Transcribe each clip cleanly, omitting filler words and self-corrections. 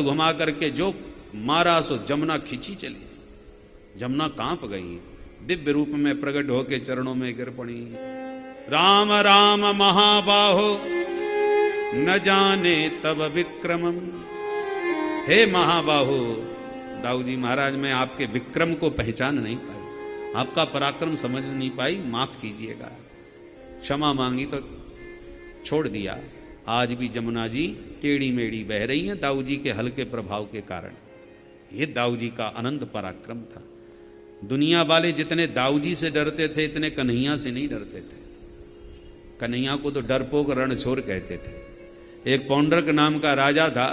घुमा करके जो मारा सो जमुना खींची चली। जमुना कांप गई, दिव्य रूप में प्रकट होके चरणों में गिर पड़ी। राम राम महाबाहो न जाने तब विक्रमम। हे महाबाहो, दाऊ जी महाराज, मैं आपके विक्रम को पहचान नहीं पाई, आपका पराक्रम समझ नहीं पाई, माफ कीजिएगा। क्षमा मांगी तो छोड़ दिया। आज भी जमुना जी टेढ़ी मेढ़ी बह रही हैं दाऊ जी के हल्के प्रभाव के कारण। ये दाऊ जी का अनंत पराक्रम था। दुनिया वाले जितने दाऊ जी से डरते थे, इतने कन्हैया से नहीं डरते थे। कन्हैया को तो डरपोक रणछोर कहते थे। एक पौंड्रक नाम का राजा था,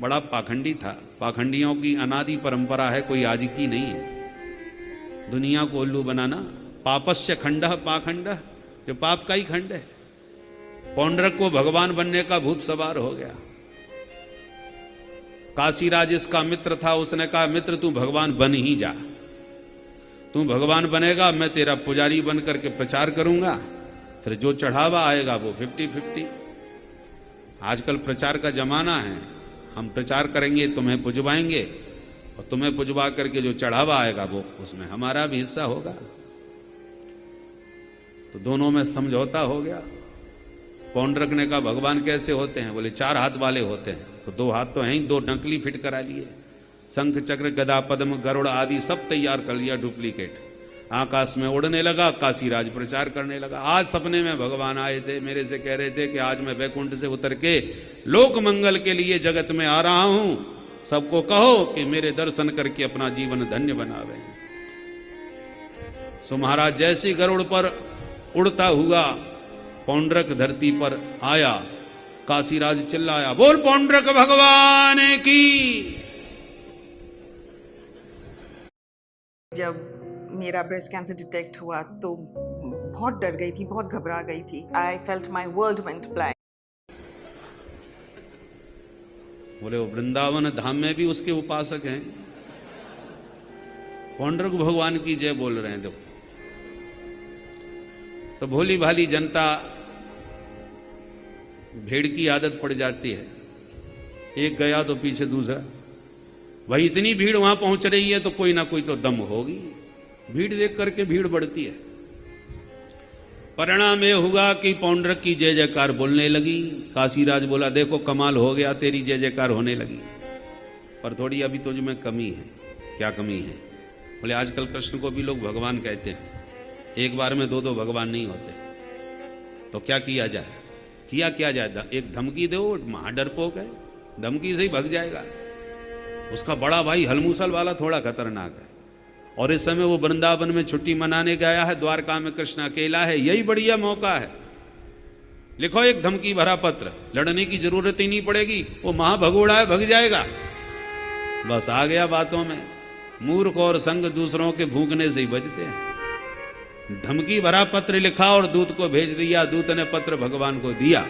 बड़ा पाखंडी था। पाखंडियों की अनादि परंपरा है, कोई आज की नहीं है। दुनिया को उल्लू बनाना, पापस्य खंडः पाखंडः, जो पाप का ही खंड है। पौंड्रक को भगवान बनने का भूत सवार हो गया। काशीराज इसका मित्र था, उसने कहा मित्र तू भगवान बन ही जा, तू भगवान बनेगा, मैं तेरा पुजारी बन करके प्रचार करूंगा, फिर जो चढ़ावा आएगा वो 50-50। आजकल प्रचार का जमाना है, हम प्रचार करेंगे, तुम्हें पुजवाएंगे, और तुम्हें पुजवा करके जो चढ़ावा आएगा वो उसमें हमारा भी हिस्सा होगा। तो दोनों में समझौता हो गया। पौंड्रक ने कहा भगवान कैसे होते हैं? बोले 4 हाथ वाले होते हैं। तो 2 हाथ तो हैं ही, 2 नकली फिट करा लिए। शंख चक्र गदा पद्म गरुड़ आदि सब तैयार कर लिया डुप्लीकेट। आकाश में उड़ने लगा, काशीराज प्रचार करने लगा। आज सपने में भगवान आए थे, मेरे से कह रहे थे कि आज मैं वैकुंठ से उतर के लोक मंगल के लिए जगत में आ रहा हूं, सबको कहो कि मेरे दर्शन करके अपना जीवन धन्य बनावे। सो महाराज जैसी गरुड़ पर उड़ता हुआ पौंड्रक धरती पर आया, काशीराज चिल्लाया, बोल पौंड्रक भगवान की। जब मेरा ब्रेस्ट कैंसर डिटेक्ट हुआ तो बहुत डर गई थी, बहुत घबरा गई थी। I felt my world went blank. बोले वो वृंदावन धाम में भी उसके उपासक हैं, पौंड्रक भगवान की जय बोल रहे हैं। देखो तो भोली भाली जनता, भेड़ की आदत पड़ जाती है, एक गया तो पीछे दूसरा। भाई इतनी भीड़ वहां पहुंच रही है तो कोई ना कोई तो दम होगी। भीड़ देख करके भीड़ बढ़ती है। परिणाम यह हुआ कि पौंड्रक की जय जयकार बोलने लगी। काशीराज बोला देखो कमाल हो गया, तेरी जय जयकार होने लगी, पर थोड़ी अभी तुझ में कमी है। क्या कमी है? बोले आजकल कृष्ण को भी लोग भगवान कहते हैं, एक बार में 2 भगवान नहीं होते। तो क्या किया जाए? किया क्या जाए? एक धमकी दो, महा डरपोक है, धमकी से ही भग जाएगा। उसका बड़ा भाई हलमूसल वाला थोड़ा खतरनाक है, और इस समय वो वृंदावन में छुट्टी मनाने गया है, द्वारका में कृष्ण अकेला है, यही बढ़िया मौका है। लिखो एक धमकी भरा पत्र, लड़ने की जरूरत ही नहीं पड़ेगी, वो महाभगोड़ा है, भग जाएगा। बस आ गया बातों में। मूर्ख और संग दूसरों के भूखने से ही बचते हैं। धमकी भरा पत्र लिखा और दूत को भेज दिया। दूत ने पत्र भगवान को दिया।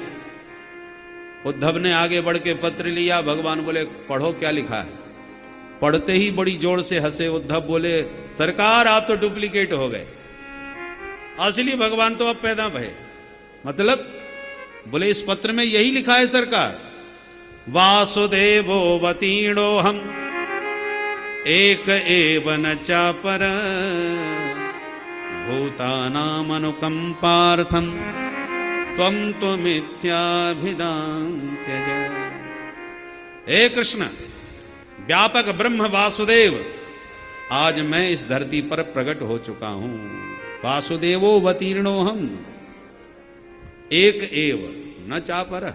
उद्धव ने आगे बढ़ के पत्र लिया। भगवान बोले पढ़ो क्या लिखा है। पढ़ते ही बड़ी जोर से हंसे उद्धव, बोले सरकार आप तो डुप्लीकेट हो गए, असली भगवान तो अब पैदा भये। मतलब बोले इस पत्र में यही लिखा है सरकार, वासुदेवो वतीर्णो हम एक एव न चापर भूतानाम अनुकंपार्थम त्वं तो मिथ्याभिधां त्यज। हे कृष्ण, व्यापक ब्रह्म वासुदेव, आज मैं इस धरती पर प्रकट हो चुका हूं। वासुदेवो वतीर्णो हम एक एव न चापर।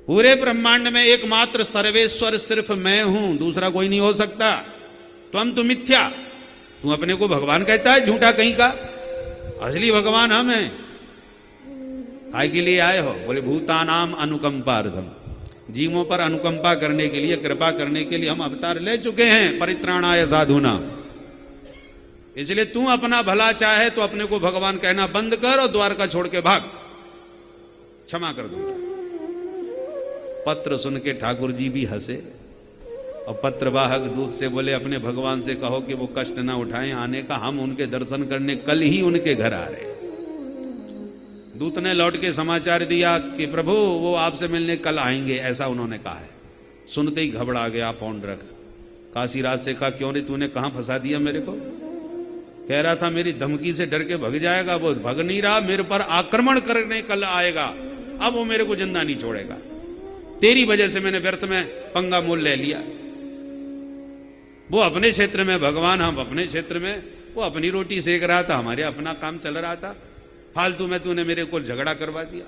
पूरे ब्रह्मांड में एकमात्र सर्वेश्वर सिर्फ मैं हूं, दूसरा कोई नहीं हो सकता। त्वं तो मिथ्या, तू अपने को भगवान कहता है, झूठा कहीं का। असली भगवान हम हैं। काय के लिए आए हो? बोले भूतानाम अनुकंपार्थम, जीवों पर अनुकंपा करने के लिए, कृपा करने के लिए हम अवतार ले चुके हैं। परित्राणाय साधूनाम। इसलिए तू अपना भला चाहे तो अपने को भगवान कहना बंद कर और द्वारका छोड़ के भाग, क्षमा कर दूंगा। पत्र सुन के ठाकुर जी भी हंसे और पत्रवाहक दूत से बोले अपने भगवान से कहो कि वो कष्ट ना उठाएं आने का, हम उनके दर्शन करने कल ही उनके घर आ रहे। दूत ने लौट के समाचार दिया कि प्रभु वो आपसे मिलने कल आएंगे, ऐसा उन्होंने कहा है। सुनते ही घबरा गया पौंडरक। काशीराज से कहा, क्यों रे, तूने कहाँ फंसा दिया मेरे को? कह रहा था मेरी धमकी से डर के भग जाएगा, वो भग नहीं रहा, मेरे पर आक्रमण करने कल आएगा, अब वो मेरे को जिंदा नहीं छोड़ेगा। तेरी वजह से मैंने व्यर्थ में पंगा मोल ले लिया। वो अपने क्षेत्र में भगवान, हम अपने क्षेत्र में। वो अपनी रोटी सेक रहा था, हमारे अपना काम चल रहा था, फालतू में तूने मेरे को झगड़ा करवा दिया।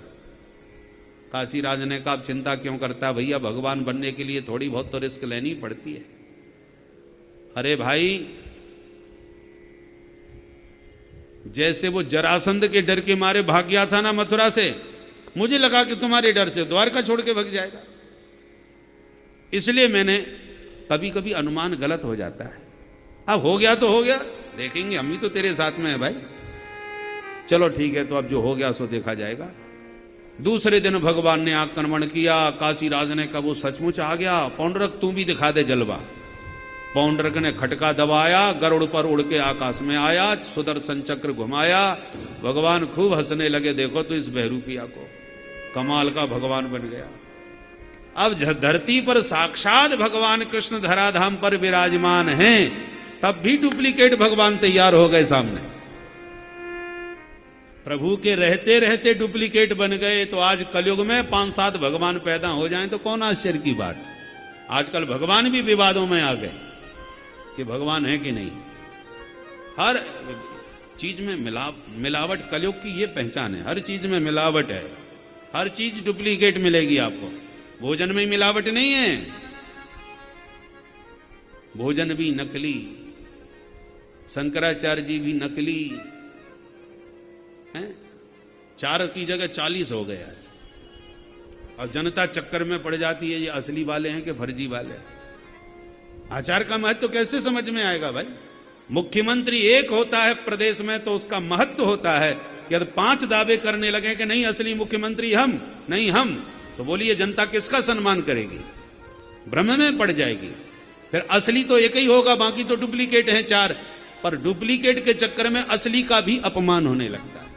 काशीराज ने कहा, चिंता क्यों करता भैया, भगवान बनने के लिए थोड़ी बहुत तो रिस्क लेनी पड़ती है। अरे भाई, जैसे वो जरासंध के डर के मारे भाग गया था ना मथुरा से, मुझे लगा कि तुम्हारे डर से द्वारका छोड़ के भाग जाएगा। इसलिए मैंने, कभी कभी अनुमान गलत हो जाता है। अब हो गया तो हो गया, देखेंगे, हम भी तो तेरे साथ में है भाई। चलो ठीक है, तो अब जो हो गया सो देखा जाएगा। दूसरे दिन भगवान ने आक्रमण किया। काशीराज ने कहा, वो सचमुच आ गया, पौंडरक तू भी दिखा दे जलवा। पौंडरक ने खटका दबाया, गरुड़ पर उड़ के आकाश में आया, सुदर्शन चक्र घुमाया। भगवान खूब हंसने लगे, देखो तो इस बहरूपिया को, कमाल का भगवान बन गया। अब धरती पर साक्षात भगवान कृष्ण धराधाम पर विराजमान हैं, तब भी डुप्लीकेट भगवान तैयार हो गए सामने। प्रभु के रहते रहते डुप्लीकेट बन गए, तो आज कलयुग में 5-7 भगवान पैदा हो जाएं तो कौन आश्चर्य की बात। आजकल भगवान भी विवादों में आ गए कि भगवान है कि नहीं। हर चीज में मिलावट कलयुग की ये पहचान है, हर चीज में मिलावट है, हर चीज डुप्लीकेट मिलेगी आपको। भोजन में मिलावट नहीं है, भोजन भी नकली, शंकराचार्य जी भी नकली हैं। 4 की जगह 40 हो गए आज, और जनता चक्कर में पड़ जाती है ये असली वाले हैं कि फर्जी वाले हैं। आचार का महत्व तो कैसे समझ में आएगा भाई। मुख्यमंत्री एक होता है प्रदेश में तो उसका महत्व होता है कि यदि 5 दावे करने लगे कि नहीं असली मुख्यमंत्री हम नहीं हम, तो बोलिए जनता किसका सम्मान करेगी, भ्रम में पड़ जाएगी। फिर असली तो एक ही होगा, बाकी तो डुप्लीकेट हैं 4, पर डुप्लीकेट के चक्कर में असली का भी अपमान होने लगता है,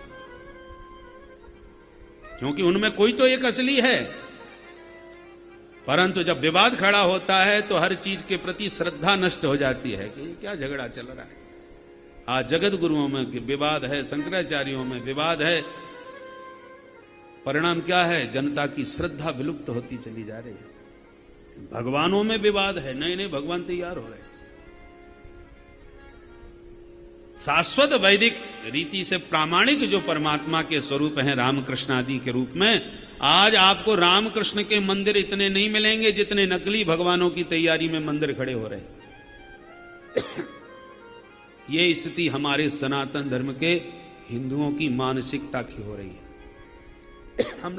क्योंकि उनमें कोई तो एक असली है। परंतु जब विवाद खड़ा होता है तो हर चीज के प्रति श्रद्धा नष्ट हो जाती है कि क्या झगड़ा चल रहा है। आज जगत गुरुओं में विवाद है, शंकराचार्यों में विवाद है, परिणाम क्या है, जनता की श्रद्धा विलुप्त होती चली जा रही है। भगवानों में विवाद है, नए नए भगवान तैयार हो रहे हैं। शाश्वत वैदिक रीति से प्रामाणिक जो परमात्मा के स्वरूप हैं रामकृष्ण आदि के रूप में, आज आपको रामकृष्ण के मंदिर इतने नहीं मिलेंगे जितने नकली भगवानों की तैयारी में मंदिर खड़े हो रहे हैं। ये स्थिति हमारे सनातन धर्म के हिंदुओं की मानसिकता की हो रही है। हम